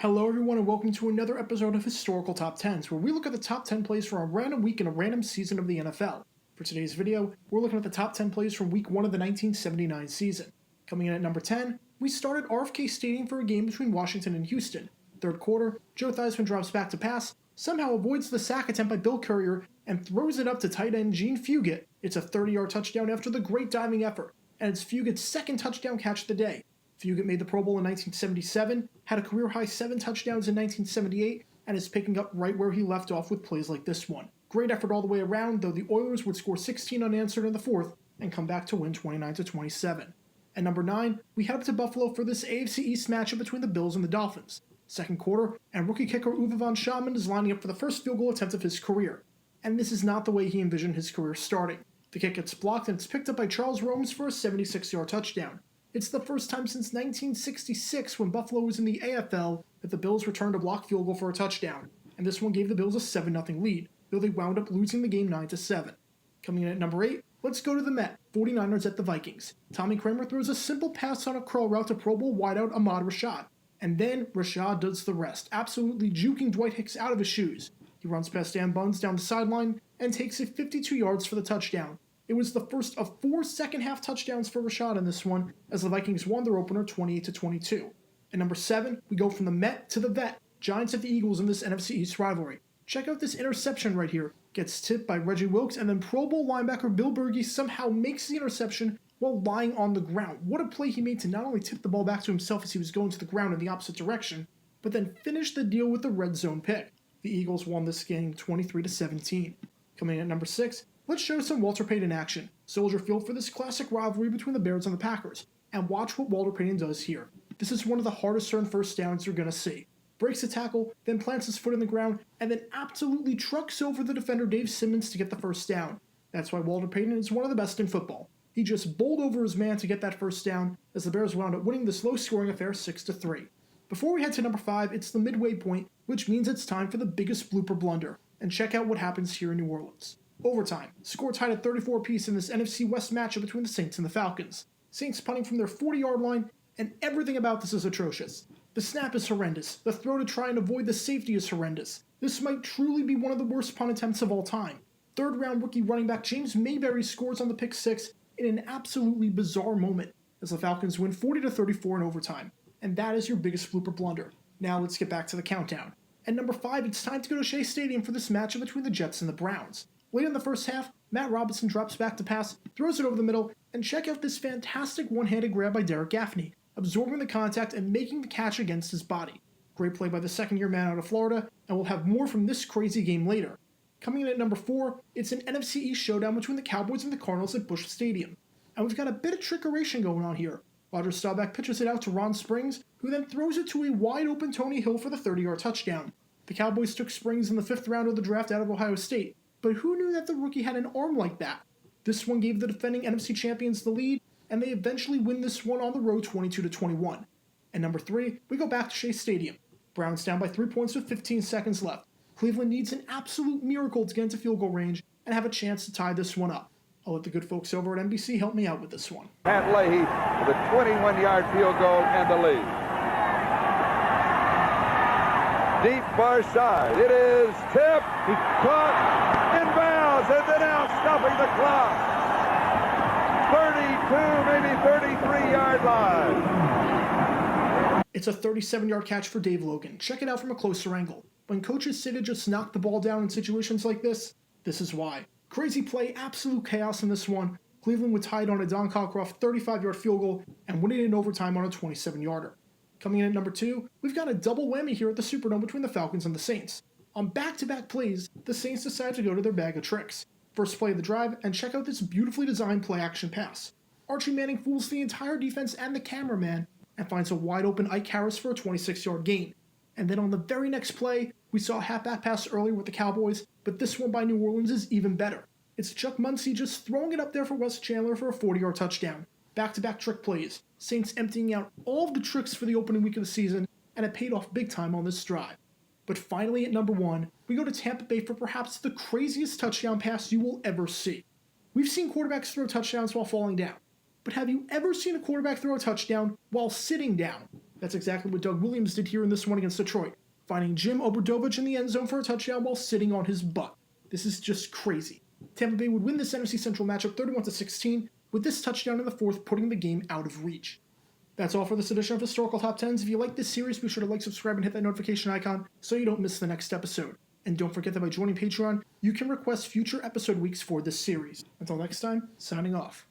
Hello everyone and welcome to another episode of Historical Top 10s, where we look at the top 10 plays from a random week in a random season of the NFL. For today's video, we're looking at the top 10 plays from week 1 of the 1979 season. Coming in at number 10, we start at RFK Stadium for a game between Washington and Houston. Third quarter, Joe Theismann drops back to pass, somehow avoids the sack attempt by Bill Currier, and throws it up to tight end Gene Fugett. It's a 30-yard touchdown after the great diving effort, and it's Fugett's second touchdown catch of the day. Fugett made the Pro Bowl in 1977, had a career-high 7 touchdowns in 1978, and is picking up right where he left off with plays like this one. Great effort all the way around, though the Oilers would score 16 unanswered in the fourth and come back to win 29-27. At number 9, we head up to Buffalo for this AFC East matchup between the Bills and the Dolphins. Second quarter, and rookie kicker Uwe von Schamann is lining up for the first field goal attempt of his career. And this is not the way he envisioned his career starting. The kick gets blocked and it's picked up by Charles Romes for a 76-yard touchdown. It's the first time since 1966, when Buffalo was in the AFL, that the Bills returned a blocked field goal for a touchdown, and this one gave the Bills a 7-0 lead, though they wound up losing the game 9-7. Coming in at number 8, let's go to the Met, 49ers at the Vikings. Tommy Kramer throws a simple pass on a curl route to Pro Bowl wideout Ahmad Rashad, and then Rashad does the rest, absolutely juking Dwight Hicks out of his shoes. He runs past Bunz down the sideline and takes it 52 yards for the touchdown. It was the first of 4 second-half touchdowns for Rashad in this one, as the Vikings won their opener 28-22. At number 7, we go from the Met to the Vet, Giants at the Eagles in this NFC East rivalry. Check out this interception right here. Gets tipped by Reggie Wilkes, and then Pro Bowl linebacker Bill Bergey somehow makes the interception while lying on the ground. What a play he made to not only tip the ball back to himself as he was going to the ground in the opposite direction, but then finish the deal with the red zone pick. The Eagles won this game 23-17. Coming in at number 6, let's show some Walter Payton action. Soldier Field for this classic rivalry between the Bears and the Packers. And watch what Walter Payton does here. This is one of the hardest earned first downs you're going to see. Breaks a tackle, then plants his foot in the ground, and then absolutely trucks over the defender Dave Simmons to get the first down. That's why Walter Payton is one of the best in football. He just bowled over his man to get that first down, as the Bears wound up winning this low-scoring affair 6-3. Before we head to number 5, it's the midway point, which means it's time for the biggest blooper blunder. And check out what happens here in New Orleans. Overtime. Score tied at 34 apiece in this NFC West matchup between the Saints and the Falcons. Saints punting from their 40-yard line, and everything about this is atrocious. The snap is horrendous. The throw to try and avoid the safety is horrendous. This might truly be one of the worst punt attempts of all time. Third-round rookie running back James Mayberry scores on the pick 6 in an absolutely bizarre moment, as the Falcons win 40-34 in overtime. And that is your biggest blooper blunder. Now let's get back to the countdown. At number 5, it's time to go to Shea Stadium for this matchup between the Jets and the Browns. Late in the first half, Matt Robinson drops back to pass, throws it over the middle, and check out this fantastic one-handed grab by Derrick Gaffney, absorbing the contact and making the catch against his body. Great play by the second-year man out of Florida, and we'll have more from this crazy game later. Coming in at number 4, it's an NFC East showdown between the Cowboys and the Cardinals at Busch Stadium. And we've got a bit of trickeration going on here. Roger Staubach pitches it out to Ron Springs, who then throws it to a wide-open Tony Hill for the 30-yard touchdown. The Cowboys took Springs in the 5th round of the draft out of Ohio State, but who knew that the rookie had an arm like that? This one gave the defending NFC champions the lead, and they eventually win this one on the road 22-21. At number 3, we go back to Shea Stadium. Browns down by 3 points with 15 seconds left. Cleveland needs an absolute miracle to get into field goal range and have a chance to tie this one up. I'll let the good folks over at NBC help me out with this one. Pat Leahy with a 21-yard field goal and the lead. Deep far side. It is tipped. He caught in bounds and then out stopping the clock. 32, maybe 33-yard line. It's a 37-yard catch for Dave Logan. Check it out from a closer angle. When coaches say to just knock the ball down in situations like this is why. Crazy play, absolute chaos in this one. Cleveland would tie it on a Don Cockroft 35-yard field goal and win it in overtime on a 27-yarder. Coming in at number 2, we've got a double whammy here at the Superdome between the Falcons and the Saints. On back-to-back plays, the Saints decide to go to their bag of tricks. First play of the drive, and check out this beautifully designed play-action pass. Archie Manning fools the entire defense and the cameraman, and finds a wide-open Ike Harris for a 26-yard gain. And then on the very next play, we saw a halfback pass earlier with the Cowboys, but this one by New Orleans is even better. It's Chuck Muncie just throwing it up there for Wes Chandler for a 40-yard touchdown. Back-to-back trick plays, Saints emptying out all of the tricks for the opening week of the season, and it paid off big time on this drive. But finally at number 1, we go to Tampa Bay for perhaps the craziest touchdown pass you will ever see. We've seen quarterbacks throw touchdowns while falling down, but have you ever seen a quarterback throw a touchdown while sitting down? That's exactly what Doug Williams did here in this one against Detroit, finding Jim Obradovich in the end zone for a touchdown while sitting on his butt. This is just crazy. Tampa Bay would win this NFC Central matchup 31-16, with this touchdown in the fourth putting the game out of reach. That's all for this edition of Historical Top 10s. If you like this series, be sure to like, subscribe, and hit that notification icon so you don't miss the next episode. And don't forget that by joining Patreon, you can request future episode weeks for this series. Until next time, signing off.